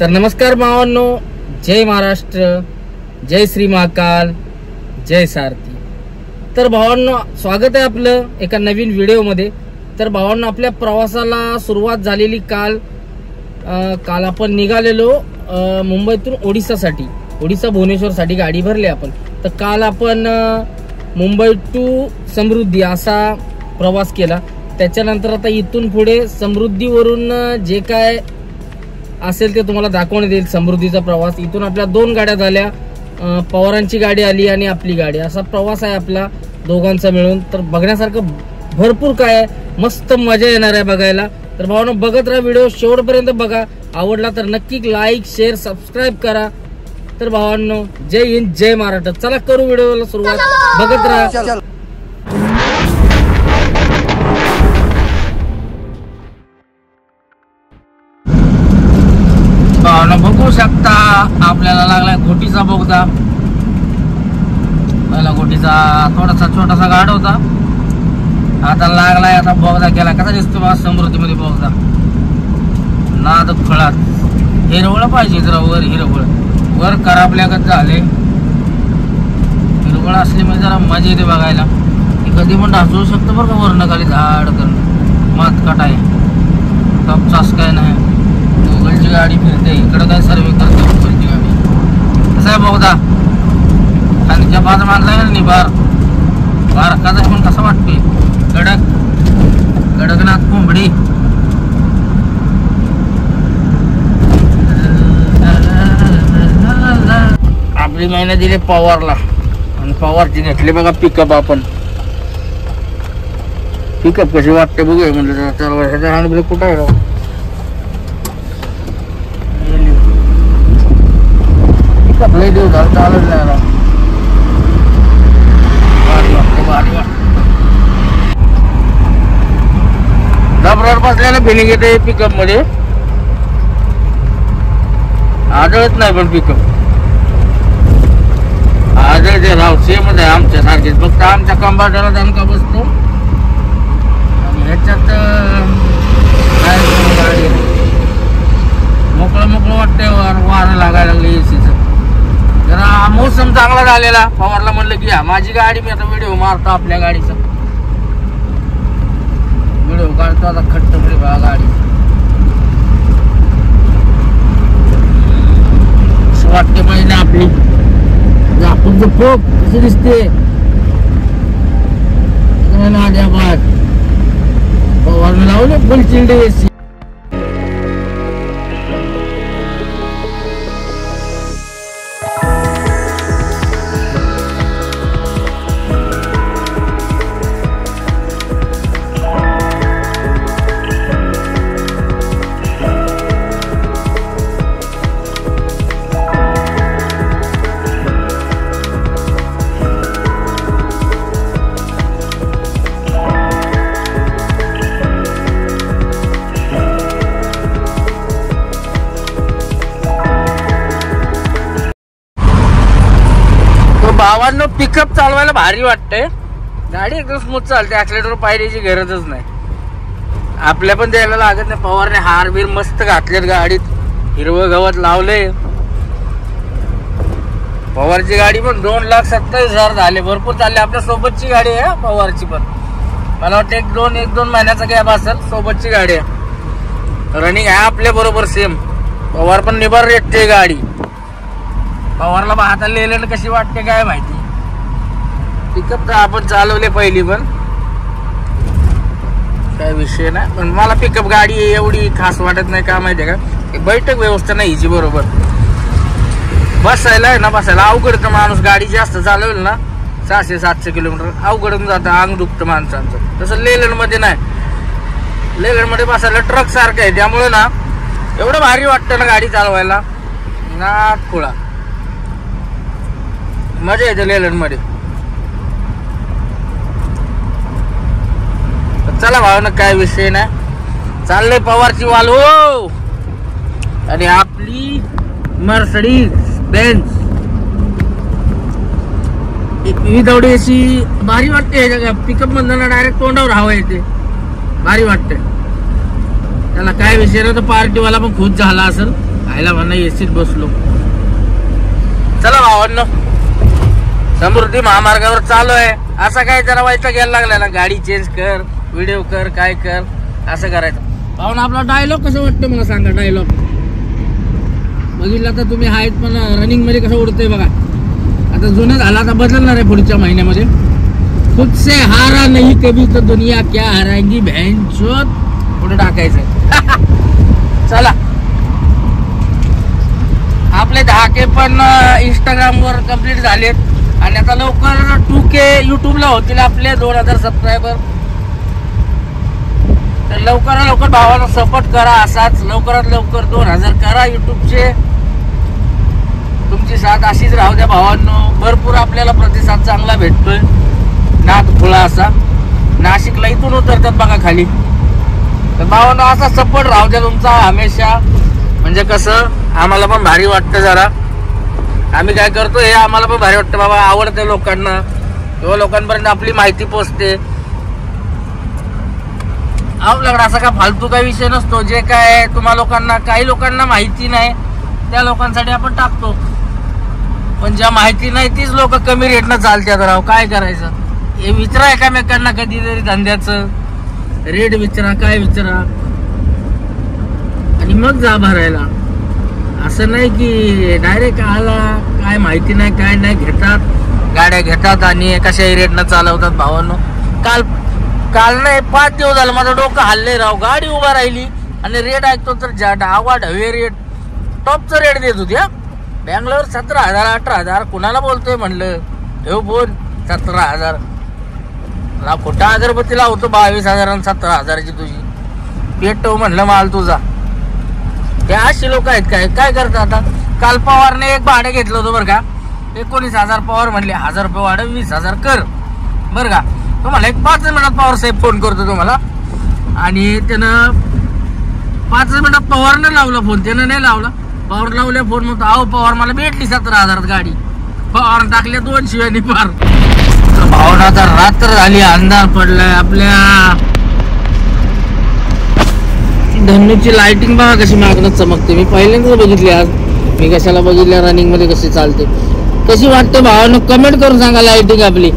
तर नमस्कार भावांनो, जय महाराष्ट्र, जय श्री महाकाल, जय सारथी। तर भावांनो, स्वागत आहे आपलं एका नवीन व्हिडिओमध्ये। तर भावांनो, आपल्या प्रवासाला सुरुवात झालेली काल आपण निघालेलो मुंबईतून ओडिसासाठी, ओडिसा भुवनेश्वरसाठी गाडी भरली आपण। तर काल आपण मुंबई टू समृद्धी असा प्रवास केला। त्याच्यानंतर आता इथून पुढे समृद्धीवरून जे काय असेल ते तुम्हाला दाखवण्यात येईल। समृद्धीचा प्रवास इथून आपल्या दोन गाड्या झाल्या, पवारांची गाडी आली आणि आपली गाडी, असा प्रवास आहे आपला दोघांचा मिळून। तर बघण्यासारखं भरपूर काय आहे, मस्त मजा येणार आहे बघायला। तर भावांनो, बघत राहा व्हिडिओ, शेवटपर्यंत बघा। आवडला तर नक्की लाईक, शेअर, सबस्क्राईब करा। तर भावांनो, जय हिंद, जय महाराष्ट्र। चला करू व्हिडिओला सुरुवात, बघत राहा। बघू शकता आपल्याला लागलाय घोटीचा बोगदा। पहिला घोटीचा थोडासा छोटासा गाड होता, आता लागलाय आता बोगदा केला। कसा दिसतो बघा समृद्धीमध्ये बोगदा, नाद खळात। हिरवळ पाहिजे जरा, वर हिरवळ, वर कराबल्यागत झाले। हिरवळ असली म्हणजे जरा मजा येते बघायला। कधी पण ढासू शकतो बरं का, वरनं खाली झाड करणं मात कटाय तपचास काय नाही। गुगलची गाडी फिरते, इकडे काय सर्वे करते गुगलची गाडी। कसं आहे बोगदा, खालीच्या बाजू मानलाय ना निभार बारकाचा पण कसं वाटतोय, कडक कडकनाथ कोंबडी। आपली महिना दिली पवारला आणि पवारची घेतली बघा पिकअप आपण। पिकअप कशी वाटते बघूया म्हणजे, 4 वर्षाचा हँड कुठं आहे राव। लय दिवस झालं चालत नाही राव, भारी वाटते, भारी वाटते। डबरावर बसल्याला फिलिंग येते पिकअप मध्ये, आदळत नाही पण पिकअप आदळते राव। सेमच आहे आमच्या सारखेच, फक्त आमच्या कंबार्टरला दणका बसतो आणि ह्याच्यात काय गाडी मोकळं मोकळं वाटतंय। वारं लागायला लागलं एसीचं। जरा मोसम चांगला झालेला, पवारला म्हणलं की या माझी गाडी, मी आता व्हिडिओ मारतो आपल्या गाडीचा, व्हिडिओ काढतो आता खट्टपडी बघा गाडी। असं वाटते पाहिजे आपली आपण पोप कशी दिसते पवारने लावले फुल चिल्ड एसी। भावांनो, पिकअप चालवायला भारी वाटते, गाडी एकदम स्मूथ चालते, ऍक्सिलेटर पाय द्यायची गरजच नाही, आपल्या पण द्यायला लागत नाही। पवारने हार बीर मस्त घातलेत गाडीत, हिरवं गवत लावले। पवारची गाडी पण 2,27,000 झाले, भरपूर चालले। आपल्या सोबतची गाडी आहे पवारची पण, मला वाटतं एक दोन महिन्याचा गॅप असेल। सोबतची गाडी आहे, रनिंग आहे आपल्या बरोबर सेम। पवार पण निभार रेटते गाडी। पवारला पाहता लेलं कशी वाटते काय माहिती। पिकअप तर आपण चालवले पहिली, पण काय विषय नाही। पण मला पिकअप गाडी एवढी खास वाटत नाही, का माहितीये का, बैठक व्यवस्था नाही हिची बरोबर। बसायला आहे ना, बसायला अवघड तर माणूस गाडी जास्त चालवेल ना, 600-700 किलोमीटर अवघडून जातं, अंग दुखतं माणसांचं। तसं लेलंड मध्ये नाही, लेलंड मध्ये बसायला ट्रक सारखं आहे, त्यामुळे ना एवढं भारी वाटतं ना गाडी चालवायला, नाट खुळा मजा येते लेलंड मध्ये। चला भावना, काय विषय नाही, चाललंय पवारची वाल्वो आणि आपली मर्सिडीज बेंझ। विदाउट एसी भारी वाटते, पिकअप मधनं डायरेक्ट तोंडावर हवा येते, भारी वाटते। त्याला काय विषय ना, तो पार्टीवाला पण खुश झाला असेल, आयला म्हणा एसीत बसलो. चला भावांनो, समृद्धी महामार्गावर चालू आहे. असं काय जरा व्हायचं घ्यायला लागला ना, गाडी चेंज कर, व्हिडिओ कर, काय कर, असं करायचं. भावना आपला डायलॉग कसं वाटतं मला सांगा. डायलॉग बघितला तर तुम्ही आहेत, पण रनिंग मध्ये कसं उडतंय बघा. आता जुनं झाला, आता बदलणार आहे पुढच्या महिन्यामध्ये. खुद से हारा नाही कभी तो दुनिया क्या हराएंगी बहन चोद, पुढे टाकायचं. चला, आपले 10K पण इंस्टाग्रामवर कंप्लीट झालेत आणि आता लवकर 2K युट्यूबला होतील आपले 2000 सबस्क्रायबर. तर लवकरात लवकर भावाला सपोर्ट करा. असाच लवकरात लवकर 2000 करा युट्यूबचे. तुमची साथ अशीच राहू द्या भावांनो. भरपूर आपल्याला प्रतिसाद चांगला भेटतोय. नाक खुळा असा नाशिकला इथून उतरतात बघा खाली. तर भावांनो असा सपोर्ट राहू द्या तुमचा हमेशा. म्हणजे कसं आम्हाला पण भारी वाटतं. जरा आम्ही काय करतो हे आम्हाला पण भारी वाटतं. बाबा आवडते लोकांना किंवा लोकांपर्यंत आपली माहिती पोचते. आपल्याकडे असा काय फालतू काही विषय नसतो. जे काय तुम्हा लोकांना, काही लोकांना माहिती नाही त्या लोकांसाठी आपण टाकतो. पण ज्या माहिती नाही तीच लोक कमी रेटनं चालतात राव. काय करायचं, हे विचारा एकामेकांना कधीतरी धंद्याचं रेट विचारा, काय विचारा आणि मग जा भरायला. असं नाही की डायरेक्ट आला, काय माहिती नाही काय नाही, घेतात गाड्या घेतात आणि कशाही रेटनं चालवतात. भावांनो काल नाही 5 दिवस झालं माझं डोकं हल्ले राव. गाडी उभा राहिली आणि रेट ऐकतो तर डावा ढवे रेट, टॉपचं रेट देत होती. बँगलोर 17,000 18,000. कुणाला बोलतोय म्हणलं, ठेव फोन. 17,000 खोटा अगरबत्ती लावतो 22,000 आणि 17,000ची तुझी पेटव म्हणलं माल तुझा. हे अशी लोक आहेत काय, काय करतात. आता काल पवारने एक भाडं घेतलं होतं बरं का, 19,000. पवार म्हणले 1000 रुपये वाढ, 20,000 कर बरं का. तुम्हाला एक 5 मिनिटात पवार साहेब फोन करतो तुम्हाला. आणि त्यानं 5 मिनिटात पवारनं लावला फोन, त्यानं नाही लावला. पवार लावल्या फोन म्हणतो, अहो पवार मला भेटली 17,000 गाडी. पवार टाकल्या 2 शिव्यानी पार. भावना तर रात्र झाली, अंधार पडलाय. आपल्या धन्नूची लाइटिंग बघा कशी मागणं चमकते. मी पहिल्यांदाच बघितली आज. मी कशाला बघितल्या रनिंग मध्ये कशी चालते, कशी वाटते भावानं कमेंट करून सांगा. लाइटिंग आपली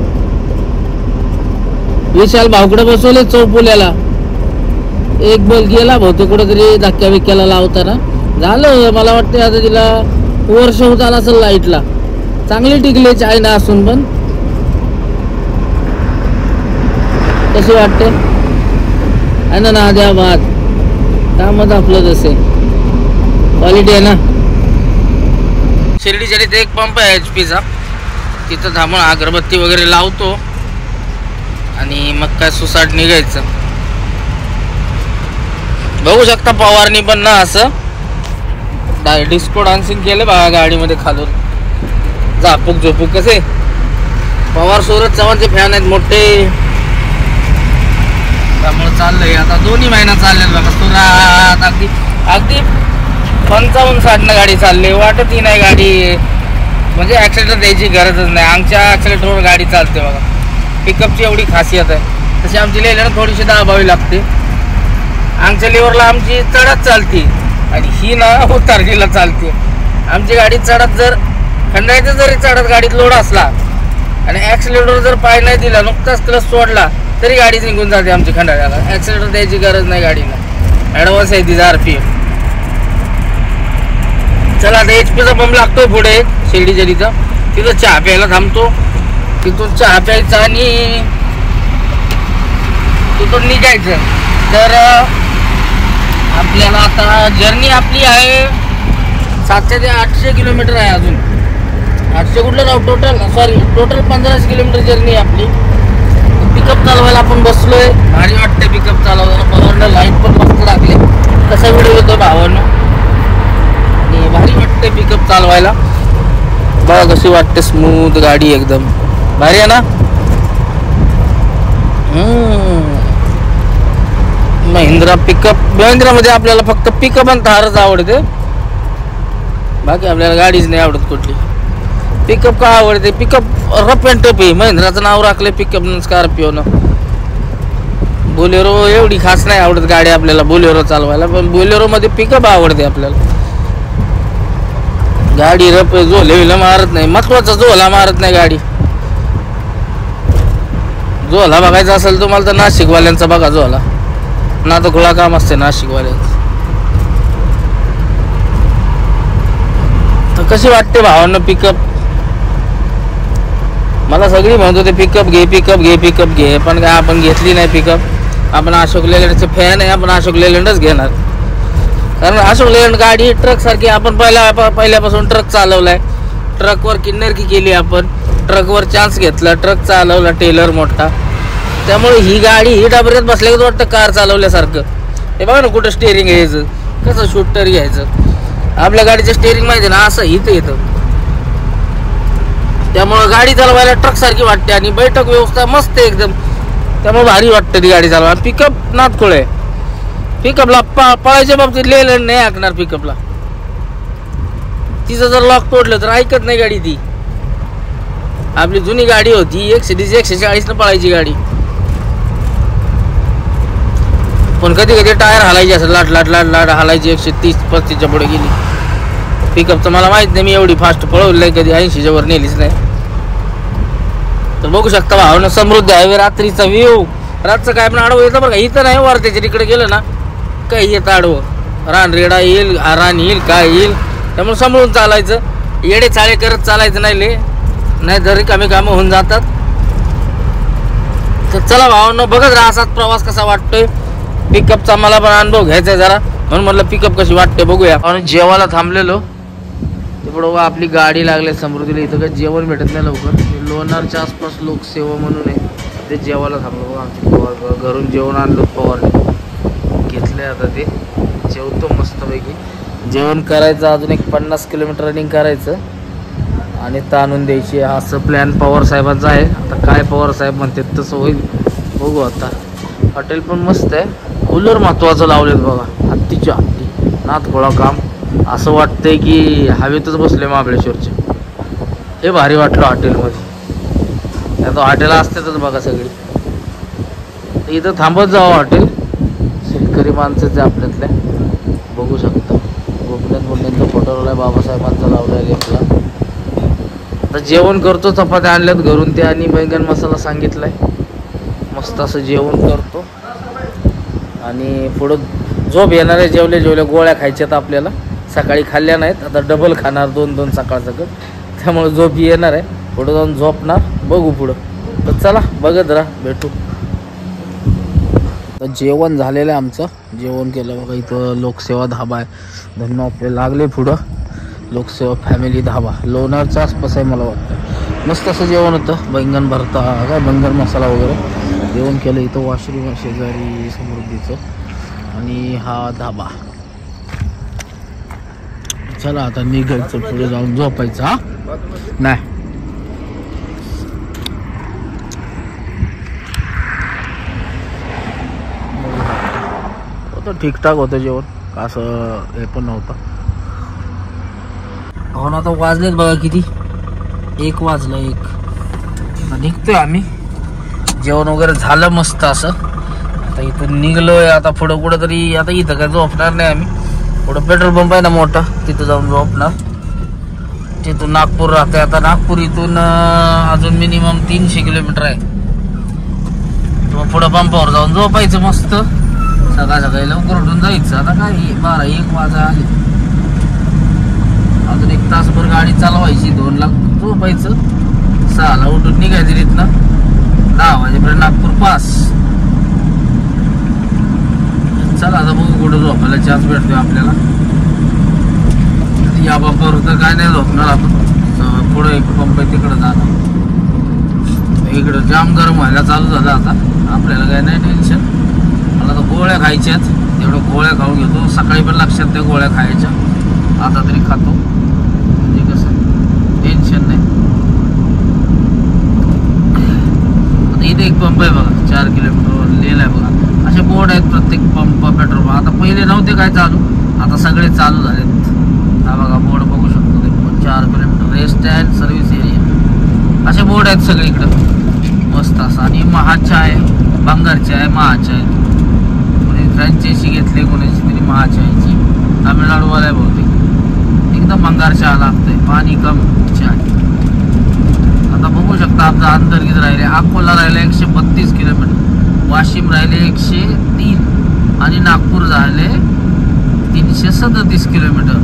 विशाल भावकडे बसवले चौपुल्याला. एक बल गेला बहुतेक कुठेतरी धक्क्या बिक्क्याला लावताना. झालं मला वाटतं आता तिला वर्ष होत आला असेल लाईटला. चांगली टिकली चायना असून पण. कशी वाटते आहे ना द्या बाद कामच आपलं जसे क्वालिटी आहे ना. शिर्डी शरीत एक पंप आहे HP चा. तिथं थांबून अगरबत्ती वगैरे लावतो आणि मग काय सुसाट निघायचं. बघू शकता पवारनी पण ना असं डिस्को डान्सिंग केलं बघा गाडीमध्ये खालून. झापूक झोपूक कसे. पवार सूरज चव्हाणचे फॅन आहेत मोठे, त्यामुळे चाललंय आता 2 महिना चालले बघा. सुरात अगदी अगदी 55-60 गाडी चालली. वाटत ही नाही गाडी, म्हणजे ऍक्सिलेटर द्यायची गरजच नाही. आमच्या ऍक्सिलेटरवर गाडी चालते बघा. पिकअपची एवढी खासियत आहे. तशी आमची लेल्यानं थोडीशी दाबावी लागते. आमच्या लिव्हरला आमची चढत चालते आणि ही ना उतारजीला चालते. आमची गाडी चढत जर खंडायचं जरी चढत गाडीत लोड असला आणि ऍक्सिलेटर जर पाय नाही दिला, नुकताच क्लच सोडला तरी गाडी निघून जाते आमची खंडाळ्याला. ऍक्सिलेटर द्यायची गरज नाही गाडीला. ऍडव्हान्स आहे तिचा RPM. चला आता HP पंप लागतोय पुढे शिर्डीच्या तिथं चहा प्यायला थांबतो. तिथून चहा प्यायचा आणि तिथून निघायचं. तर आपल्याला आता जर्नी आपली आहे 700 ते 800 किलोमीटर आहे. अजून 800 कुठलं राव, टोटल 1500 किलोमीटर जर्नी आहे आपली. पिकअप चालवायला आपण बसलोय. भारी वाटते पिकअप चालवायला. पवारनं लाईट पण मस्त टाकले. कसा व्हिडिओ येतो भावानं आणि भारी वाटते पिकअप चालवायला. बघा कशी वाटते, स्मूथ गाडी एकदम भारी आहे ना. महिंद्रा पिकअप. महिंद्रामध्ये आपल्याला फक्त पिकअप आणि थारच आवडते, बाकी आपल्याला गाडीच नाही आवडत कुठली. पिकअप का आवडते, पिकअप रफ अँड टफ आहे. महिंद्राचं नाव राखले पिकअप स्कॉर्पिओनं. बोलेरो एवढी खास नाही आवडत गाडी आपल्याला बोलेरो चालवायला, पण बोलेरोमध्ये पिकअप आवडते आपल्याला. गाडी रप झोले विला मारत नाही, महत्वाचा झोला मारत नाही गाडी. झोला बघायचा असेल तुम्हाला तर नाशिकवाल्यांचा बघा झोला, ना तर खुळा काम असते नाशिकवाल्यांचं. तर कशी वाटते भावांना पिकअप? मला सगळी म्हणत होते पिकअप घे पिकअप घे पिकअप घे, पण काय आपण घेतली नाही पिकअप. आपण अशोक लेलंडचे फॅन आहे, आपण अशोक लेलंडच घेणार. कारण अशोक लेलंड गाडी ट्रक सारखी, आपण पहिल्यापासून ट्रक चालवलाय, ट्रकवर किन्नरकी केली, आपण ट्रकवर चान्स घेतला, ट्रक चालवला टेलर मोठा. त्यामुळे ही गाडी ही डबऱ्यात बसल्या की वाटतं कार चालवल्यासारखं. हे बघा ना कुठं स्टेअरिंग घ्यायचं, कसं शूटर घ्यायचं. आपल्या गाडीचं स्टेअरिंग माहिती ना असं इथं येतं. त्यामुळं गाडी चालवायला ट्रक सारखी वाटते आणि बैठक व्यवस्था मस्त आहे एकदम. त्यामुळे भारी वाटतं ती गाडी चालवा. पिकअप नादखुळं आहे. पिकअपला पळायच्या बाबतीत लेलंड नाही ऐकणार पिकअपला. तिचं जर लॉक तोडलं तर ऐकत नाही गाडी ती. आपली जुनी गाडी होती 130 140 न पळायची गाडी, पण कधी कधी टायर हलायची असं लाट लाट लाट लाट हलायची. 130-35च्या पुढे गेली. पिकअपचं मला माहित नाही, मी एवढी फास्ट पळवली नाही कधी, 80च्या वर नेलीच नाही. तर बघू शकता भावना समृद्धी हायवे रात्रीचा व्ह्यू. रातचं काय पण आडवं येतं बरं का, इथं नाही वर त्याच्या तिकडे गेलं ना काही येतं आडवं. रान रेडा येईल, रान येईल, काय येईल. त्यामुळे समजून चालायचं, येडे चाळे करत चालायचं नाही जरी कमी कामं होऊन जातात. तर चला भावांनो बघत राहा असाच प्रवास कसा वाटतोय. पिकअपचा मला पण अनुभव घ्यायचा जरा, म्हणून म्हटलं पिकअप कशी वाटते बघूया. आणि जेवायला थांबलेलो तेवढं आपली गाडी लागली समृद्धीला. इथं काही जेवण भेटत नाही लवकर. लोणारच्या आसपास लोकसेवा म्हणून आहे, ते जेवायला थांबलो. आमच्या घरून जेवण आणलं, पवारने घेतले. आता ते जेवतो मस्तपैकी. जेवण करायचं, अजून एक 50 किलोमीटर रनिंग करायचं आणि ताणून द्यायची, असं प्लॅन पवार साहेबांचा आहे. आता काय पवार साहेब म्हणतात तसं होईल, बघू आता. हॉटेल पण मस्त आहे. कूलर महत्वाचं लावलेत बघा, हत्तीच्या हत्ती. नादखुळा काम. असं वाटतंय की हवेतच बसले महाबळेश्वरचे. हे भारी वाटलं हॉटेलमध्ये. आता हॉटेल असतातच बघा सगळी. इथं थांबत जावं हॉटेल. शेतकरी माणसंच आहे आपल्यातल्या, बघू शकता. गोपीनाथ फोटो लावलाय, बाबासाहेबांचा लावलाय लेखला. आता जेवण करतो. चपात्या आणल्यात घरून ते आणि बैंगन मसाला सांगितलाय. मस्त असं जेवण करतो आणि पुढं झोप येणार आहे. जेवले गोळ्या खायच्यात आपल्याला. सकाळी खाल्ल्या नाहीत, आता डबल खाणार 2-2 सकाळ सकाळ. त्यामुळे झोप येणार आहे. पुढं जाऊन झोपणार, बघू पुढं. तर चला बघत राहा, भेटू. तर जेवण झालेलं आहे आमचं. जेवण केलं बघा. इथं लोकसेवा धाबा आहे. धन्यवाद. आपले लागले पुढं लोकसेवा फॅमिली धाबा. लोणारच्या आसपास आहे मला वाटतं. मस्त असं जेवण होतं. बैंगन भरता काय बैंगन मसाला वगैरे जेवण केलं. इथं वॉशरूम शेजारी समृद्धीचं आणि हा धाबा. चला आता निघायचं, पुढे जाऊन झोपायचं. हा नाही होतं, ठीकठाक होतं जेवण, असं हे पण नव्हतं. हो ना. आता वाजलेत बघा किती, 1 वाजला. 1 आता निघतोय आम्ही. जेवण वगैरे झालं मस्त असं. आता इथून निघलोय. आता पुढं कुठं तरी, आता इथं काय झोपणार नाही आम्ही. पुढं पेट्रोल पंप आहे ना मोठा, तिथं जाऊन झोपणार. तिथून नागपूर राहते. आता नागपूर इथून अजून मिनिमम 300 किलोमीटर आहे. मग पुढं पंपावर जाऊन झोपायचं मस्त. सकाळी लवकर उठून जायचं. आता काय 12-1 वाजा आले. अजून 1 तासभर गाडी चालवायची. 2 ला झोपायचं. 6 ला उठून निघायचं तिथनं. 10 वाजेपर्यंत नागपूर पास. चला आता बघू कुठं झोपायला चान्स भेटतोय आपल्याला. या पंपावर तर काय नाही झोपणार आपण. पुढं एक पंप आहे तिकडं जाणार. इकडं जाम गरम व्हायला चालू झालं आता. आपल्याला काय नाही टेन्शन. मला तर गोळ्या खायच्यात, तेवढं गोळ्या खाऊन घेतो. सकाळी पण लक्षात त्या गोळ्या खायच्या, आता तरी खातो. म्हणजे कसं टेन्शन नाही. आता इथे एक पंप आहे बघा, 4 किलोमीटरवर लिहिलं आहे बघा. असे बोर्ड आहेत प्रत्येक पंप पेट्रोल पंप. आता पहिले नव्हते काय चालू, आता सगळे चालू झालेत. हा बघा बोर्ड बघू शकतो. 4 kilometre rest and service area. असे बोर्ड आहेत सगळीकडं मस्त असं. आणि महाचाय, बंगारचाय, महाचाय. कोणी फ्रँचायसी घेतली कोणाची तरी महाचायची. तामिळनाडूवाला आहे बहुतेक. एकदम दुकानदार चहा लागतंय, पाणी कम चहा. आता बघू शकता आमचं अंतर किती राहिले. अकोला राहिलं 132 किलोमीटर, वाशिम राहिले 103 आणि नागपूर झाले 337 किलोमीटर.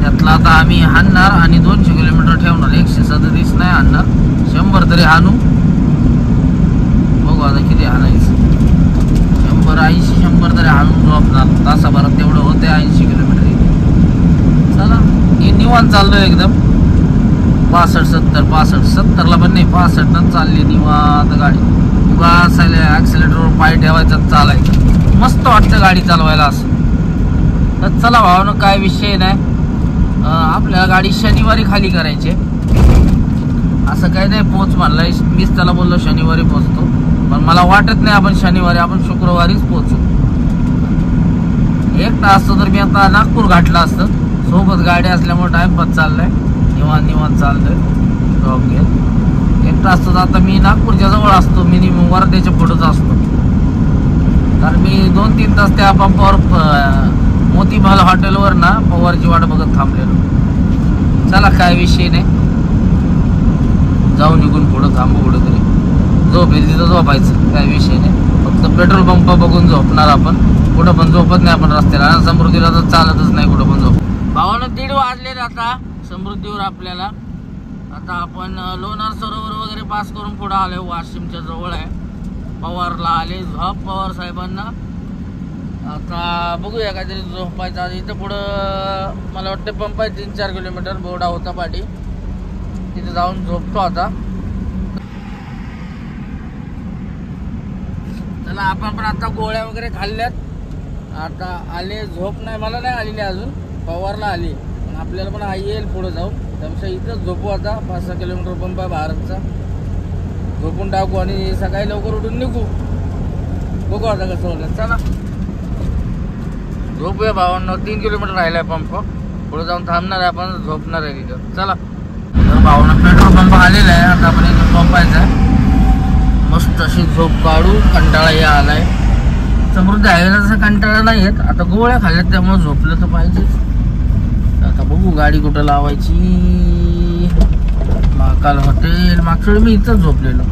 त्यातला आता आम्ही हाणणार आणि 200 किलोमीटर ठेवणार. 137 नाही हाणणार, 100 तरी हाणू. बघू आता किती हाणायचं. 100 तरी हाणून झोपणार. तासाभरात तेवढं होते 80 किलोमीटर. चला हे निवांत चाललोय एकदम. 65-70ला पण नाही, 65 चालली निवांत गाडी. उगा ॲक्सिलेटरवर पाय ठेवायचा चालायचं. मस्त वाटतं गाडी चालवायला असं. तर चला भावानं, काय विषय नाही. आपल्याला गाडी शनिवारी खाली करायची. असं काही नाही पोच म्हणलाय, मीच त्याला बोललो शनिवारी पोचतो, पण मला वाटत नाही आपण शनिवारी, आपण शुक्रवारीच पोचू. एकटा असतो तर मी आता नागपूर घातला असतं. सोबत गाडी असल्यामुळे टाइमपास चाललाय, निवांत चाललोय जॉब घेत. एकटा असतो तर आता मी नागपूरच्या जवळ असतो, मिनिमम वर्ध्याच्या पुढेच असतो. कारण मी 2-3 तास त्या पंपावर मोतीमहल हॉटेलवर ना पवारची वाट बघत थांबलेलो. चला काय विषय नाही, जाऊ निघून पुढं थांबू कुठेतरी. झोप येईल तिथं झोपायचं, काय विषय नाही. फक्त पेट्रोल पंप बघून झोपणार आपण. कुठं पण झोपत नाही आपण रस्त्याला. समृद्धीला तर चालतच नाही कुठं पण झोप. भावानं 1:30 वाजले आता समृद्धीवर आपल्याला. आता आपण लोणार सरोवर वगैरे पास करून पुढे आलोय. वाशिमच्या जवळ आहे. पवारला आले झोप पवार साहेबांना. आता बघूया काहीतरी झोपायचं. इथं पुढं मला वाटतं पंप आहे 3-4 किलोमीटर, बोर्डा होता पाठी, तिथे जाऊन झोपतो आता. चला आपण पण आता गोळ्या वगैरे खाल्ल्यात. आता आले झोप. नाही मला नाही आलेली अजून, पवारला आली. पण आपल्याला पण येईल पुढे जाऊन. त्यापेक्षा इथंच झोपू आता. 5-6 किलोमीटर पंप आहे भारतचा. झोपून टाकू आणि सकाळी लवकर उठून निघू. बघू आता कसं होतं. चला झोपूया भावांना. 3 किलोमीटर राहिला आहे पंप. पुढे जाऊन थांबणार आहे आपण, झोपणार आहे तिथं. चला तर भावांना पेट्रोल पंप आलेला आहे. आता आपण इथं पंपायचा आहे. मस्त अशी झोप काढू. कंटाळा या आलाय. समृद्धी आहे तसं कंटाळा नाही येत. आता गोळ्या खाल्ल्यात त्यामुळे झोपलं तर पाहिजेच. आता बघू गाडी कुठं लावायची. महाकाल हॉटेल. मागच्या वेळी मी इथंच झोपलेलो.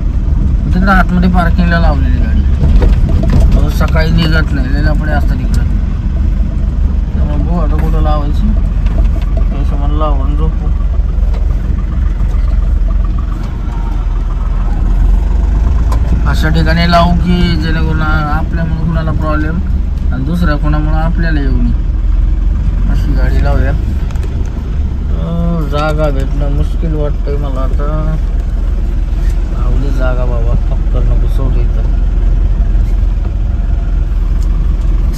तिकडं आतमध्ये पार्किंगला लावलेली गाडी. सकाळी निघत नाही, लेलापडे असतात तिकडं. त्यामुळे बघू आता कुठं लावायची. पैसे मला लावून झोपू. अशा ठिकाणी लावू की जेणेकरून आपल्यामुळे कुणाला प्रॉब्लेम आणि दुसऱ्या कोणामुळे आपल्याला येऊ नये. अशी गाडी लावूया. जागा भेटणं मुश्किल वाटतंय मला आता. लावली जागा बाबा, फक्त नको सोड इथं.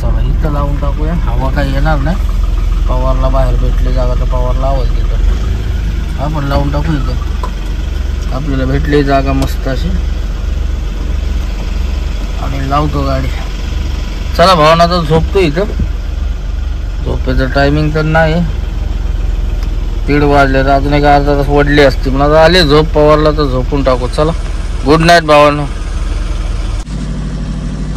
चला इथं लावून टाकूया. हवा काही येणार नाही. पवारला बाहेर भेटली जागा तर पवार लावाल तिथं. आपण लावून टाकू इथं. आपल्याला भेटली जागा मस्त अशी आणि लावतो गाडी. चला भावना तर झोपतो इथं. झोपेचं टायमिंग तर नाही, 1:30 वाजले तर अजून एक अर्धा तास वडली असते. पण आता आले झोप पवारला तर झोपून टाकू. चला गुड नाईट भावांनो.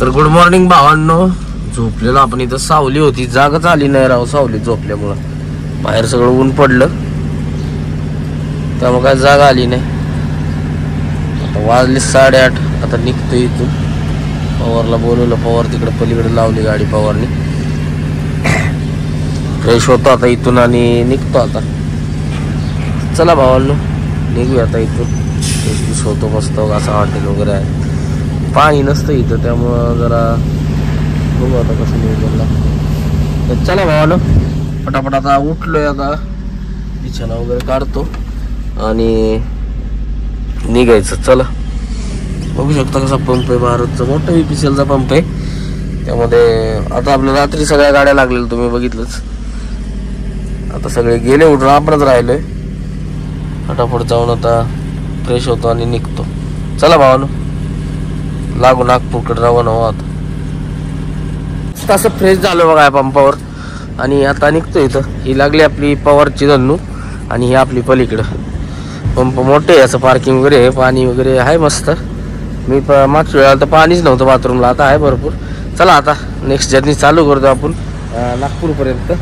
तर गुड मॉर्निंग भावांनो. झोपलेलो आपण इथं. सावली होती, जागच आली नाही राव सावली झोपल्यामुळं. बाहेर सगळं ऊन पडलं त्यामुळे काय जागा आली नाही. आता वाजले 8:30. आता निघतो इथून. पवारला बोलवलं. पवार तिकडे पलीकडे लावली गाडी पवारनी. फ्रेश होतो आता इथून आणि निघतो आता. चला भावांनो निघूया आता इथून. फ्रेश होतो मस्त. असं हॉटेल वगैरे आहे. पाणी नसतं इथं त्यामुळं जरा बघू आता कसं निघायला. तर चला भावांनो पटापट आता उठलोय. आता बिछाना वगैरे काढतो आणि निघायचं. चला बघू शकता कसा पंप आहे भारतचा. मोठा VPCLचा पंप आहे. त्यामध्ये आता आपल्या रात्री सगळ्या गाड्या लागलेल्या तुम्ही बघितलंच. आता सगळे गेले उठून, आपणच राहिलोय. फटाफट जाऊन आता फ्रेश होतो आणि निघतो. चला भावानो लागू नागपूरकडे रवाना हो. आता तसं फ्रेश झालो बघा या पंपावर आणि आता निघतो इथं. ही लागली आपली पवारची धन्नू आणि ही आपली पलीकडं. पंप मोठे आहे, असं पार्किंग वगैरे आहे, पाणी वगैरे आहे मस्त. मी मागच्या वेळेला तर पाणीच नव्हतं बाथरूमला, आता आहे भरपूर. चला आता नेक्स्ट जर्नी चालू करतो आपण नागपूरपर्यंत.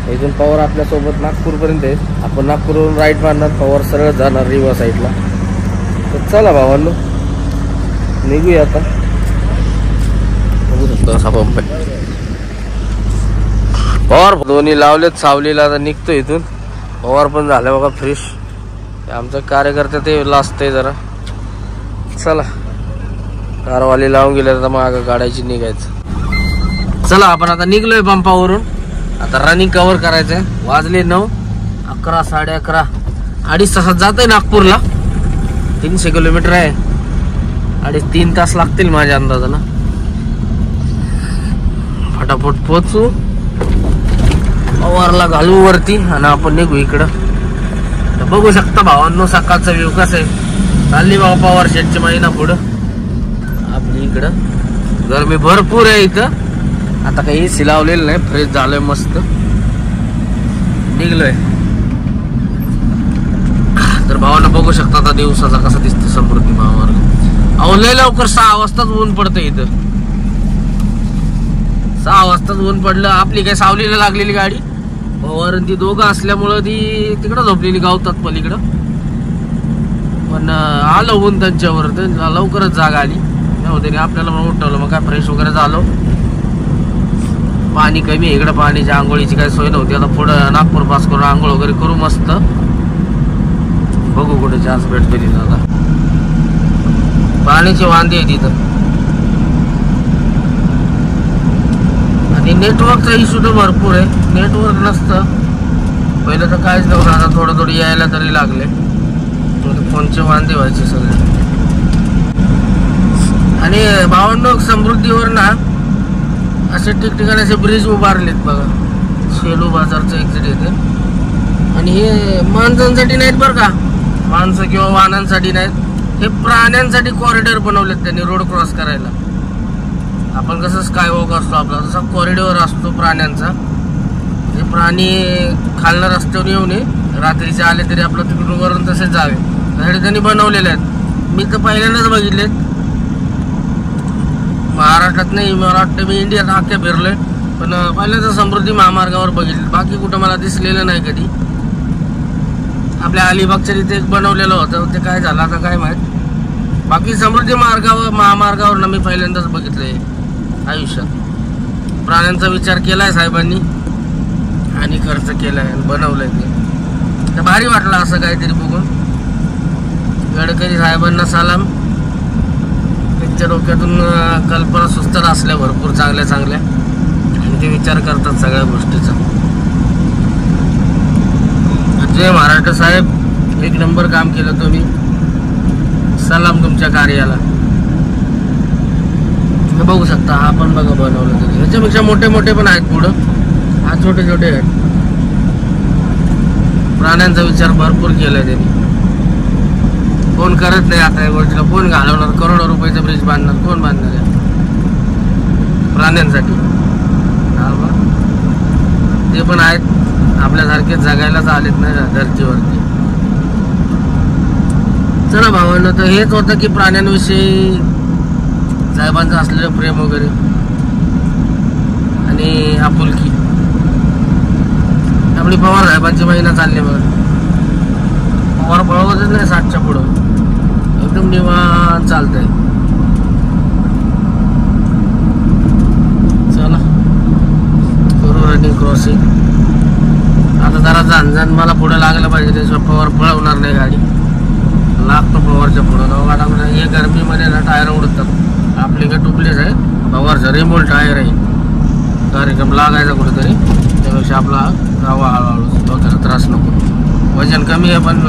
इथून पॉवर आपल्यासोबत नागपूरपर्यंत आहे. आपण नागपूरवरून राईट मारणार, पॉवर सरळ जाणार रिव्हर साईडला. तर चला भावांनो निघूया आता. बघू शकतो असा पंप आहे. पॉवर दोन्ही लावलेत सावलीला. आता निघतो इथून. पॉवर पण झालं बघा फ्रेश. आमचं कार्यकर्ते ते लाजतंय जरा. चला कारवाली लावून गेले तर मग गाड्याची निघायचं. चला आपण आता निघलोय पंपावरून. आता रनिंग कव्हर करायचंय. वाजले 9, 11, 11:30, 2.5 तासात जात आहे नागपूरला. 300 किलोमीटर आहे. 2.5-3 तास लागतील माझ्या अंदाजानं. फटाफट पोहोचू, पॉवरला घालू वरती आणि आपण निघू इकडं. तर बघू शकता भावांनो सकाळचा व्ह्यू कसा आहे. चालली बाबा पॉवर शेटची महिना पुढं आपली. इकडं गरमी भरपूर आहे इथं. आता काही एसी लावलेलं नाही, फ्रेश झालंय मस्त. निघलोय. तर भावांना बघू शकता आता दिवसाचा कसा दिसतो समृद्धी महामार्ग. अहो लय लवकर 6 वाजताच ऊन पडतं इथं. 6 वाजताच ऊन पडलं. आपली काय सावलीला लागलेली गाडी पॉवर ती दोघं असल्यामुळं ती तिकडं झोपलेली गावतात पलीकडं. पण आलं ऊन त्यांच्यावर. लवकरच जाग आली. त्याने आपल्याला मग उठवलं. मग काय फ्रेश वगैरे झालो. पाणी कमी आहे इकडं. पाण्याची आंघोळीची काही सोय नव्हती. आता पुढं नागपूर पास करून आंघोळ वगैरे करू मस्त. बघू कुठे चान्स भेटतो तिथं. आता पाण्याची वांदे आहे तिथं. आणि नेटवर्कचा इश्यू तर भरपूर आहे. नेटवर्क नसतं पहिलं तर काहीच नव्हतं. आता थोडं थोडं यायला तरी लागले. फोनचे वांदे व्हायचे सगळे. आणि भावांनो समृद्धीवर ना असे ठिकठिकाणी असे ब्रिज उभारलेत बघा. शेलू बाजारचं एक्झिट येते. आणि हे माणसांसाठी नाहीत बरं का. माणसं किंवा वाहनांसाठी नाहीत. हे प्राण्यांसाठी कॉरिडॉर बनवलेत त्यांनी रोड क्रॉस करायला. आपण कसं स्कायवॉक असतो आपला, तसा कॉरिडॉर असतो प्राण्यांचा. हे प्राणी खालनं रस्त्यावर येऊ नये. रात्रीचे आले तरी आपलं तिकडून वरून तसेच जावे त्यासाठी त्यांनी बनवलेले आहेत. मी तर पहिल्यांदाच बघितलेत महाराष्ट्रात. नाही मला वाटतं मी इंडियात अख्ख्या फिरलोय पण पहिल्यांदा समृद्धी महामार्गावर बघितले. बाकी कुठं मला दिसलेलं नाही कधी. आपल्या अलिबागच्या तिथे एक बनवलेलं होतं. ते काय झालं आता काय माहित. बाकी समृद्धी महामार्गावर ना मी पहिल्यांदाच बघितलंय आयुष्यात. प्राण्यांचा विचार केलाय साहेबांनी आणि खर्च केलाय बनवलंय ते. तर भारी वाटलं असं काहीतरी बघून. गडकरी साहेबांना सलाम. त्यांच्या डोक्यातून कल्पना सुचतात असल्या भरपूर चांगल्या चांगल्या. आणि ते विचार करतात सगळ्या गोष्टीचा. जय महाराष्ट्र साहेब. एक नंबर काम केलं तुम्ही. सलाम तुमच्या कार्याला. बघू शकता हा पण बघा बनवलं तरी. ह्याच्यापेक्षा मोठे मोठे पण आहेत पुढं. हा छोटे छोटे आहेत. प्राण्यांचा विचार भरपूर केलाय त्यांनी. कोण करत नाही आता या गोष्टीला. कोण घालवणार. करोडो रुपयाचं ब्रिज बांधणार. कोण बांधणार आहे प्राण्यांसाठी. ते पण आहेत आपल्यासारखे जगायलाच आलेत ना धरतीवरती. चला भावांनो तर हेच होतं की प्राण्यांविषयी साहेबांचं असलेलं प्रेम वगैरे आणि आपुलकी. आपली पवार साहेबांची महिना चालली बघा. पवार पळवतच नाही 60च्या पुढं. एकदम निवांत चालतंय. चला करू रनिंग क्रॉसिंग. आता जरा जाण मला पुढे लागलं पाहिजे. त्याशिवाय पवार पळवणार नाही गाडी. लागतो पवारच्या पुढं. गाडा हे गरमीमध्ये ना टायर उडतात. आपली काय टुपलीच आहे. पवारचा रिमोट टायर आहे. कार्यक्रम लागायचा कुठेतरी. त्यापेक्षा आपला गावा हळूहळू डोक्याला त्रास नको. वजन कमी आहे पण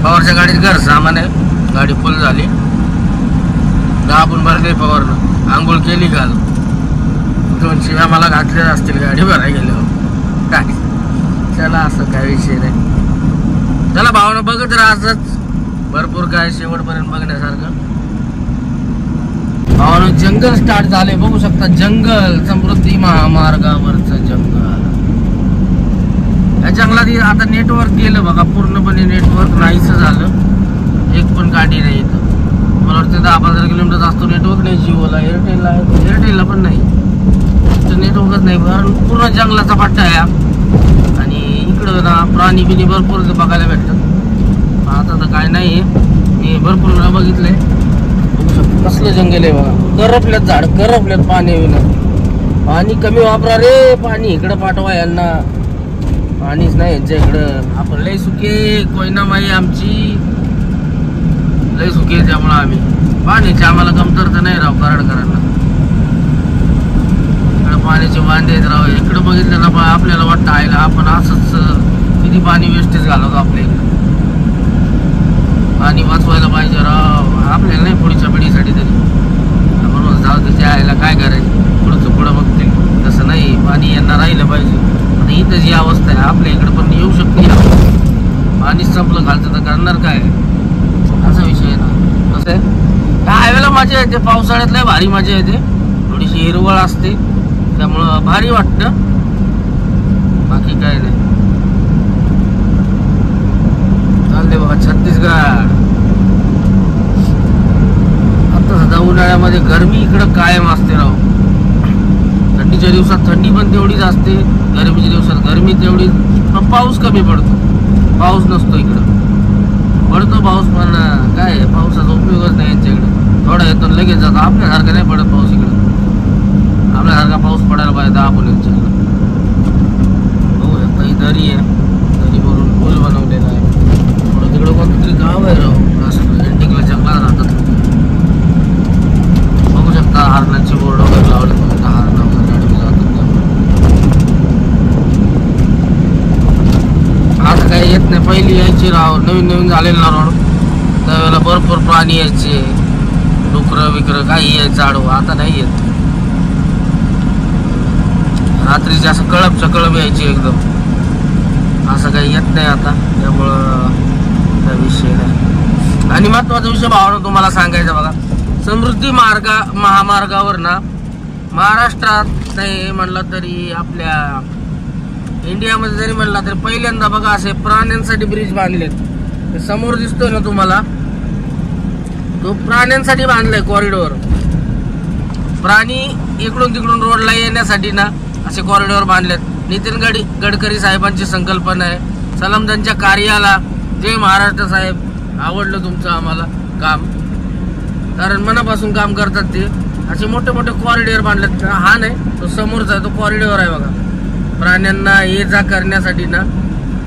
पवारच्या गाडीत घर सामान आहे. गाडी फुल झाली. दाबून भरली पवारनं. आंघोळ केली काल. 2 शिव्या मला घातल्या असतील गाडी भराय गेल्यावर काय. चला असं काय विषय नाही. चला भावना बघत राहतच. भरपूर काय शेवटपर्यंत बघण्यासारखं. भावना जंगल स्टार्ट झाले बघू शकता. जंगल समृद्धी महामार्गावरचं जंगल. या जंगलात आता नेटवर्क गेलं बघा. पूर्णपणे नेटवर्क नाहीच झालं. एक पण गाडी नाही इथं. मला वाटतं 10-15 किलोमीटर असतो नेटवर्क नाही. जिओला एअरटेलला आहे. एअरटेलला पण नाही. नेटवर्कच नाही. पूर्ण जंगलाचा पट्टा आहे. इकडं ना प्राणी बिनी भरपूर बघायला भेटतात. आता तर काय नाही मी भरपूर वेळा बघितलंय. कसलं जंगल आहे बघा, करपल्यात झाड, करपल्यात पाणी विना. पाणी कमी वापरा रे, पाणी इकडं पाठवा यांना. पाणीच नाही यांच्या इकडं. आपण लय सुखे, कोयना माई आमची लय सुखे, त्यामुळं आम्ही पाण्याची आम्हाला कमतरता नाही राव कराडकरांना. इकडं पाण्याचे वांदे आहेत राव. इकडं बघितलं ना आपल्याला वाटतं आयला आपण असंच किती पाणी वेस्टेज घालवतो आपल्या इकडं. पाणी वाचवायला पाहिजे राव, आपल्याला नाही पुढच्या पिढीसाठी तरी. आपण जाऊ त्याच्या आयला काय करायचं, पुढचं पुढं बघतील. तसं नाही, पाणी यांना राहिलं पाहिजे. आता इथं जी अवस्था आहे आपल्या इकडं पण येऊ शकते. पाणीच संपलं घालतं तर करणार काय, असा विषय आहे ना. कसं आहे काय वेळेला मजा येते, पावसाळ्यात लय भारी मजा येते. थोडीशी हिरवळ असते त्यामुळं भारी वाटतं, बाकी काय नाही. चालते बघा छत्तीसगड. आता सध्या उन्हाळ्यामध्ये गरमी इकडं कायम असते राव. थंडीच्या दिवसात थंडी पण तेवढीच असते, गरमीच्या दिवसात गरमी तेवढीच. पण पाऊस कमी पडतो, पाऊस नसतो इकडं. पडतो पाऊस पण काय पावसाचा उपयोगच नाही यांच्या इकडं. थोडा येतो लगेच जातो. आपल्यासारखा नाही पडत पाऊस इकडं. आपल्यासारखा पाऊस पडायला पाहिजे आपण यांच्या इकडं. हो ही दरी आहे, दरीवरून पूल बनवलेला आहे. थोडं तिकडं कोणतं तरी गाव आहे राव, असं एंडिंगला जंगलात राहतात. बघू शकता हरणांचे बोर्ड वगैरे लावले, हरण वगैरे गाडी जातात. आता काही येत नाही, पहिली यायची राव. नवीन नवीन झालेलं ना रोड, त्यावेळेला भरपूर प्राणी यायचे, डुकरं बिकरं काही यायचं आडवं. आता नाही येत. रात्रीचे असं कळपच्या कळप यायची एकदम, असं काही येत नाही आता. त्यामुळं काही विषय नाही. आणि महत्वाचा विषय भावना तुम्हाला सांगायचा बघा, समृद्धी महामार्गावर ना महाराष्ट्रात नाही म्हणलं तरी आपल्या इंडियामध्ये जरी म्हणला तरी पहिल्यांदा बघा असे प्राण्यांसाठी ब्रिज बांधलेत. समोर दिसतोय ना तुम्हाला, तो प्राण्यांसाठी बांधलाय कॉरिडॉर. प्राणी इकडून तिकडून रोडला येण्यासाठी ना असे कॉरिडॉर बांधलेत. नितीन गडकरी साहेबांची संकल्पना आहे. सलाम त्यांच्या कार्याला. जय महाराष्ट्र साहेब, आवडलं तुमचं आम्हाला काम, कारण मनापासून काम करतात ते. असे मोठे मोठे कॉरिडॉर बांधलेत. हा नाही, तो समोरचा आहे, तो कॉरिडॉर आहे बघा. प्राण्यांना ये जा करण्यासाठी ना,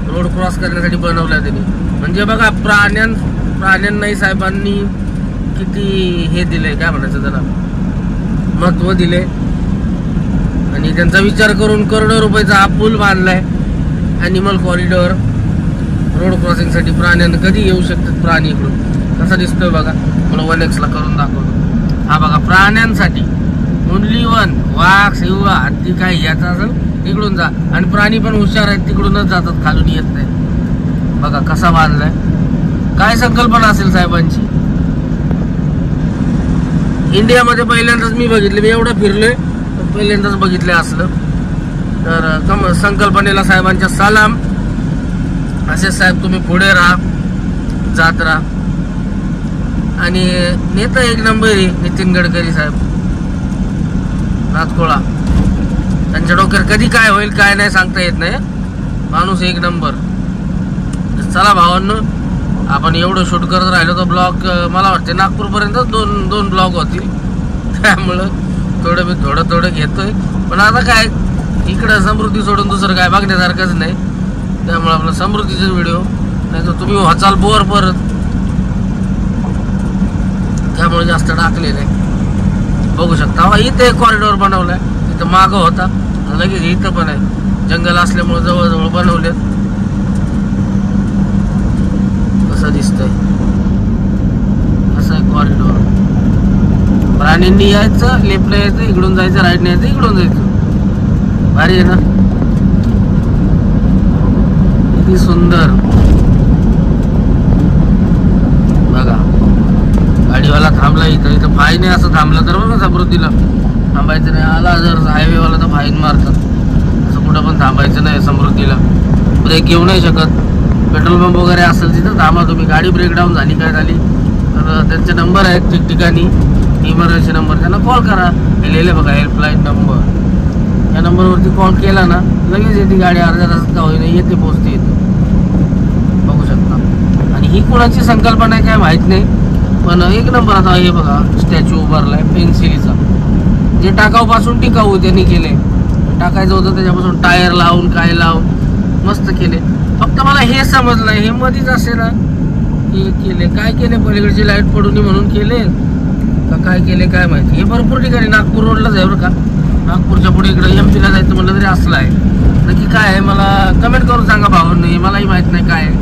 रोड क्रॉस करण्यासाठी बनवला त्यांनी. म्हणजे बघा प्राण्यांनाही साहेबांनी किती हे दिलंय, काय म्हणायचं त्याला, महत्व दिले. आणि त्यांचा विचार करून करोडो रुपयाचा हा पूल बांधलाय. ॲनिमल कॉरिडॉर रोड क्रॉसिंगसाठी. प्राण्यांना कधी येऊ शकतात प्राणी इकडून. कसा दिसतोय बघा, मला 1x ला करून दाखवतो. हा बघा प्राण्यांसाठी ओनली वन. वाघ, सिंह, हत्ती काय याचा असेल तिकडून जा. आणि प्राणी पण हुशार आहेत, तिकडूनच जातात, खालून येत नाही. बघा कसा बांधलाय, काय संकल्पना असेल साहेबांची. इंडियामध्ये पहिल्यांदाच मी बघितले, मी एवढं फिरलोय पहिल्यांदाच बघितले असलं. तर संकल्पनेला साहेबांच्या सलाम. असे साहेब तुम्ही पुढे राहा, जात राहा. आणि नेता एक नंबर आहे नितीन गडकरी साहेब, नाथखोळा. त्यांच्या डोक्यात कधी काय होईल काय नाही सांगता येत नाही. माणूस एक नंबर. चला भावांनो, आपण एवढं शूट करत राहिलो तर ब्लॉग मला वाटते नागपूरपर्यंत दोन ब्लॉग होतील. त्यामुळं मी थोडं घेतोय. पण आता काय इकडं समृद्धी सोडून दुसरं काय बघण्यासारखंच नाही. त्यामुळे आपलं समृद्धीचे व्हिडिओ, नाही तर तुम्ही वाचाल बोर परत. त्यामुळे जास्त टाकले नाही. बघू शकता इथे कॉरिडॉर बनवलाय. इथं मागं होता, लगेच इथं पण आहे. जंगल असल्यामुळे जवळजवळ बनवलेत. कसं दिसतंय, कसं आहे कॉरिडॉर. प्राण्यांनी यायचं, लेफ्टला यायचं, इकडून जायचं, राईटने यायचं, इकडून जायचं. भारी आहे ना, किती सुंदर. बघा गाडीवाला थांबला इथं फाईन आहे. असं थांबलं तर बघा समृद्धीला थांबायचं नाही. आला जर हायवेवाला तर फाईन मारतात. असं कुठं पण थांबायचं नाही समृद्धीला. ब्रेक घेऊ नाही शकत. पेट्रोल पंप वगैरे असेल तिथं थांबा तुम्ही. गाडी ब्रेकडाऊन झाली काय झाली तर त्यांचे नंबर आहेत ठिकठिकाणी, इमर्जन्सी नंबर, त्यांना कॉल करा. हे लिहिले बघा हेल्पलाईन नंबर. या नंबरवरती कॉल केला ना लगेच येते गाडी, अर्ध्या तासात का होईना येते, पोहोचते येते, बघू शकता. आणि ही कोणाची संकल्पना आहे काय माहित नाही, पण एक नंबर. आता हे बघा स्टॅच्यू उभारलाय पेन्सिलीचा, जे टाकाऊपासून टिकाऊ त्यांनी केले. टाकायचं होतं त्याच्यापासून टायर लावून काय लावून मस्त केले. फक्त मला हे समजलं हे मध्येच असे ना हे केले, काय केले, पलीकडची लाईट पडून म्हणून केले का काय केले काय माहिती. हे भरपूर ठिकाणी नागपूर रोडलाच आहे बरं का, नागपूरच्या पुढे इकडे MP ला जायचं म्हटलं तरी असलं आहे. नक्की काय आहे मला कमेंट करून सांगा भावांनो, हे मलाही माहित नाही काय आहे.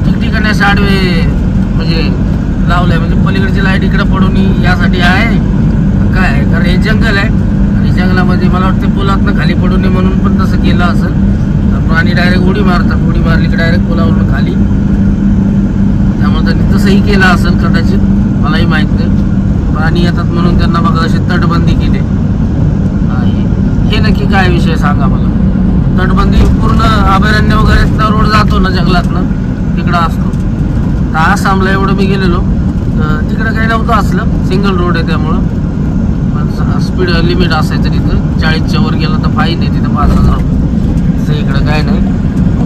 ठिकठिकाणी असे आडवे म्हणजे लावलंय, म्हणजे पलीकडची लाईट इकडे पडून यासाठी आहे काय आहे. कारण हे जंगल आहे आणि जंगलामध्ये मला वाटतं पुलातनं खाली पडू नये म्हणून पण तसं केलं असेल. प्राणी डायरेक्ट उडी मारतात, उडी मारली की डायरेक्ट पुलावरून खाली, त्यामुळे त्यांनी तसंही केलं असेल कदाचित, मलाही माहित नाही. प्राणी येतात म्हणून त्यांना बघा अशी तटबंदी केली. हे नक्की काय विषय सांगा मला. तटबंदी पूर्ण अभयारण्य वगैरे रोड जातो ना जंगलातनं तिकडं असतो. तर आसामला एवढं मी गेलेलो तिकडं काही नव्हतं असलं, सिंगल रोड आहे त्यामुळं. पण स्पीड लिमिट असायचं तिथं, 40च्या वर गेलं तर फाईन आहे तिथं 5,000 रुपये. इकडं काय नाही,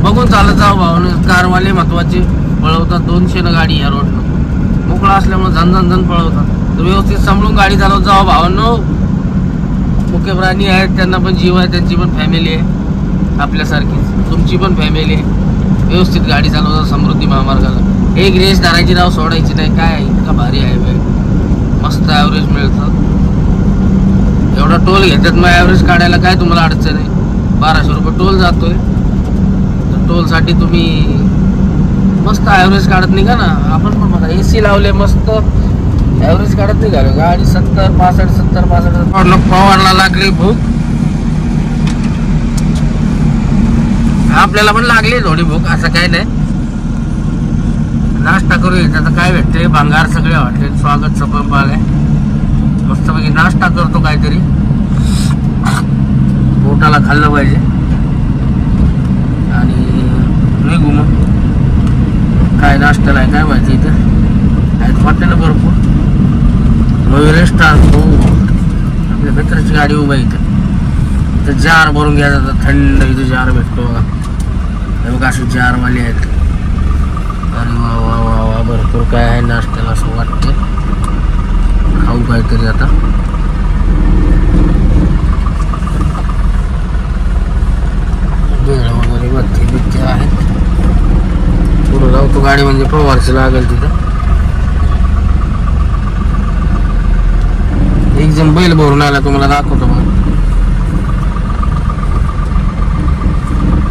बघून चालत जाऊ भावनं. कारवाले महत्वाचे पळवतात 200 गाडी या रोडनं, मोकळा असल्यामुळे झन पळवतात. तर व्यवस्थित सांभाळून गाडी चालवत जावं भावांनो. मुख्य प्राणी आहेत, त्यांना पण जीव आहे, त्यांची पण फॅमिली आहे आपल्यासारखीच, तुमची पण फॅमिली आहे. व्यवस्थित गाडी चालवतात समृद्धी महामार्गाला. एक रेस धरायची नाव सोडायची नाही. काय इतका भारी आहे, मस्त ॲव्हरेज मिळतं. एवढा टोल घेतात मग ॲव्हरेज काढायला काय तुम्हाला अडचण आहे. 1200 रुपये टोल जातोय, तर टोलसाठी तुम्ही मस्त ॲव्हरेज काढत निघा ना. आपण पण बघा AC लावले, मस्त ॲव्हरेज काढत निघालो. गाडी 70, 65, 70, 65. पवारला लागली भूक, आपल्याला पण लागली थोडी भूक, असं काही नाही. नाश्ता करू इथं काय भेटते, भांगार सगळे हॉटेल स्वागत सपन आहे. मस्तपैकी नाश्ता करतो काहीतरी, पोटाला खाल्लं पाहिजे आणि निघू मग. काय नाश्त्याला आहे काय माहिती, इथं आहेत हॉटेल भरपूर. रेस्टॉरंट आपल्या मित्राची गाडी उभा इथं, इथं जार भरून घ्या जातात, थंड इथं जार भेटतो बघा. हे बघा असे जारवाले आहेत. अरे वा वा वा वा, भरपूर काय आहे नाश्त्याला असं वाटतं. खाऊ काहीतरी आता. भेळ वगैरे बत्ती बित्ती आहेत. पुढं जाऊ तो गाडी म्हणजे पवारची लागेल तिथं. एक जण बैल भरून आला, तुम्हाला दाखवतो मग.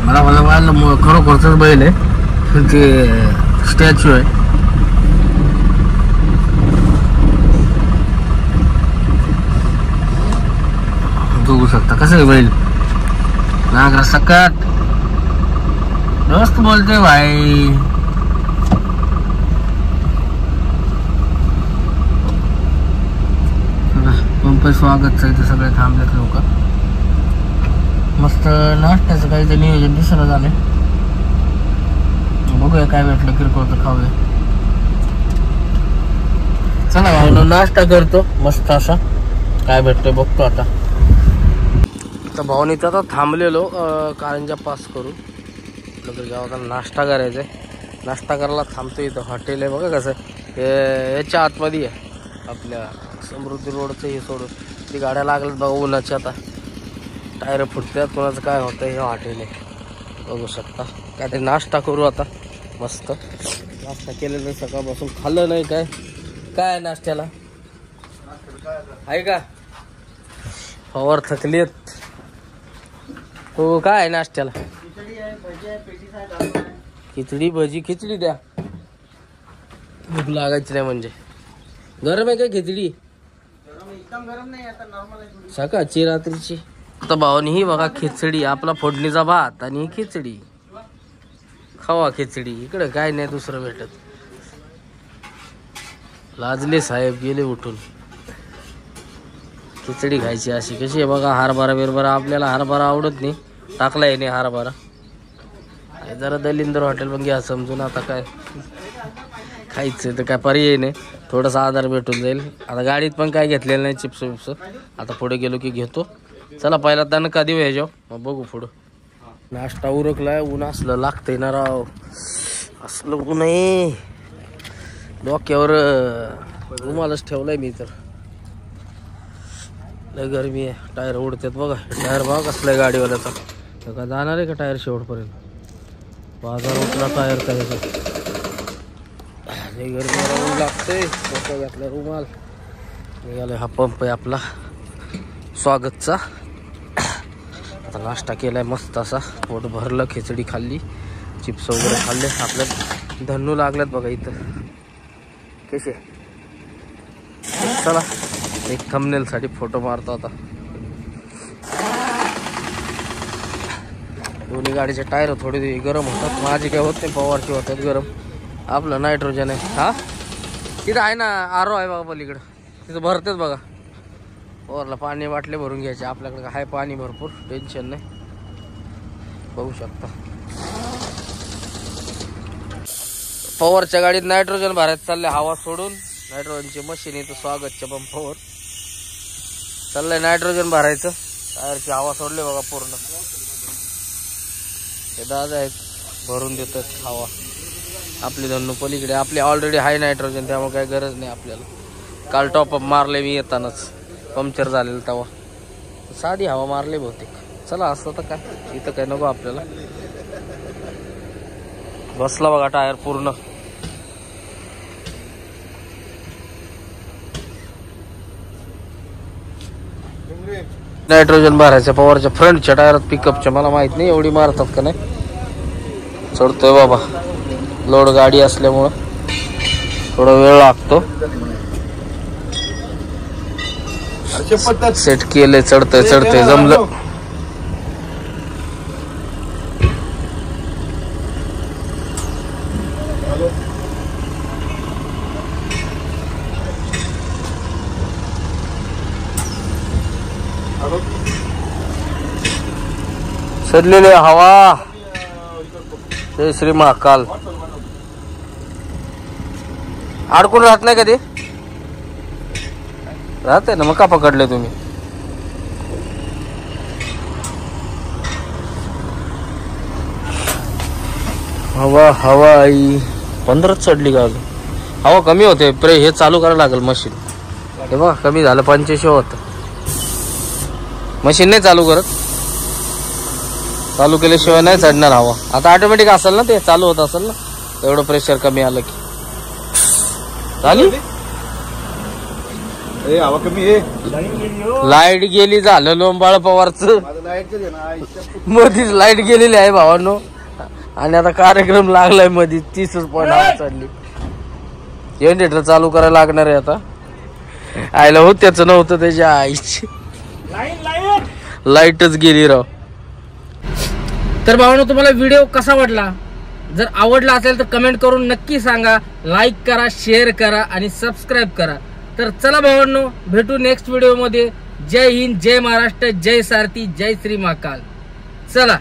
मला वाटलं खरोखरच बैल आहे, ते स्टॅच्यू आहे. बघू शकता कसं आहे बैल, नागरा सकट दोस्त बोलते भाई. पंप स्वागत इथे सगळे थांबलेत लोक. मस्त नाश्त्याचं काहीतरी नियोजन दिसलं झालंय. बघूया काय भेटलं, किरकोळ तर खाऊया. चला भाऊ नाश्ता करतो मस्त असा, काय भेटतोय बघतो आता. तर भाऊनी तर आता थांबलेलो कारंजा पास करून, नंतर जेव्हा नाश्ता करायचा आहे, नाश्ता करायला थांबतो. इथं हॉटेल आहे बघा कसं, याच्या आतमध्ये आहे आपल्या समृद्धी रोडचं. हे सोडून ती गाड्या लागल्यात बघा उन्हाच्या, आता टायर फुटतात, कोणाचं काय होतं. हे हॉटेल आहे बघू शकता. काहीतरी नाश्ता करू आता मस्त. नाश्ता केलेलं सकाळपासून खाल्लं नाही. काय काय नाश्त्याला आहे का, पवार थकलेत. हो काय आहे नाश्त्याला, खिचडी भजी. खिचडी द्या, भूक लागायची नाही म्हणजे. गरम आहे काय खिचडी, सकाळची रात्रीची. आता भावानी ही बघा खिचडी, आपला फोडणीचा भात आणि खिचडी. खावा खिचडी, इकडे काय नाही दुसरं भेटत. लाजले साहेब गेले उठून. खिचडी खायची अशी कशी आहे बघा. हरभरा बिरभरा आपल्याला हरभरा आवडत नाही, टाकला आहे नाही हरभरा. जरा दलिंदर हॉटेल पण घ्या समजून. आता काय खायचं तर काय पर्याय नाही, थोडासा आधार भेटून जाईल. आता गाडीत पण काय घेतलेलं नाही चिप्स विप्स, आता पुढे गेलो की घेतो. चला पहिला दणका देऊ ह्याच्यावर, मग बघू पुढं. नाश्ता उरकलाय, ऊन असलं लागतंय ना राव, असलं ऊन आहे. डोक्यावर रुमालच ठेवलाय मी तर, लय गरमी आहे. टायर उडतात बघा, टायर बघा कसलाय गाडीवाल्याचा. का जाणार आहे का टायर शेवटपर्यंत? बाजार उठला टायर करायचा. लय गरमी राहून लागतंय. डोकं घातला रुमाल. निघालाय हा पंप आहे आपला स्वागतचा. आता नाश्ता केलाय मस्त असा, पोट भरलं, खिचडी खाल्ली, चिप्स वगैरे खाल्ले. आपल्या धन्नू लागल्यात बघा इथं कसे. चला एक थंबनेल साठी फोटो मारतो आता. दोन्ही गाडीचे टायर थोडे गरम होतात, माझे काय होत नाही, पवारचे होतात गरम. आपलं नायट्रोजन आहे. हा तिथं आहे ना, आरो आहे बघा पलीकडं, तिथं भरतेच बघा. पवारला पाणी बाटले भरून घ्यायचे, आपल्याकडे आहे पाणी भरपूर, टेन्शन नाही. बघू शकता पवारच्या गाडीत नायट्रोजन भरायचं चाललंय, हवा सोडून. नायट्रोजनची मशीन इथं स्वागतच्या पंपावर चाललंय नायट्रोजन भरायचं. टायरची हवा सोडली बघा पूर्ण. हे दादा आहेत भरून देतात हवा. आपली धन्नू पलीकडे, आपली ऑलरेडी हाय नायट्रोजन, त्यामुळे काही गरज नाही आपल्याला. काल टॉपअप मारले मी येतानाच, पंक्चर झालेलं तेव्हा. साधी हवा मारली बहुतेक. चला असतं तर काय, इथं काय नको आपल्याला. बसला बघा टायर पूर्ण. नायट्रोजन भरायचं पवारच्या फ्रंटच्या टायरात, पिकअपच्या मला माहित नाही एवढी मारतात का नाही. चढतोय बाबा, लोड गाडी असल्यामुळं थोडा वेळ लागतो. सेट केलंय, चढतंय चढतंय जमलं. सडलेली हवा. जय श्री महाकाल. अडकून राहत नाही कधी? राहते ना, मग का पकडले तुम्ही? हवा हवा आई 15 चढली का अजून? हवा कमी होते. हे चालू करायला लागेल मशीन. हे बघा कमी झालं, 85 होत. मशीन नाही चालू करत, चालू केल्याशिवाय नाही चढणार हवा. आता ऑटोमॅटिक असेल ना, ते चालू होत असेल ना, एवढं प्रेशर कमी आलं की. झाली हवा कमी आहे. लाईट गेली, झालं लोंबाळ पवारच. मधीच लाईट गेलेली आहे भावांनो. आणि आता कार्यक्रम लागलाय मध्ये, 30 पॉईंट हवा चढली. जनरेटर चालू करायला लागणार आहे आता. आयला होत त्याचं नव्हतं, त्याच्या आईची लाईटच गेली राव. तर भावांनो, तुम्हाला व्हिडिओ कसा वाटला? जर आवडला असेल तर कमेंट करून नक्की सांगा. लाईक करा, शेअर करा आणि सबस्क्राईब करा. तर चला भावांनो, भेटू नेक्स्ट व्हिडिओ मध्ये. जय हिंद, जय महाराष्ट्र, जय सारथी, जय श्री महाकाल. चला.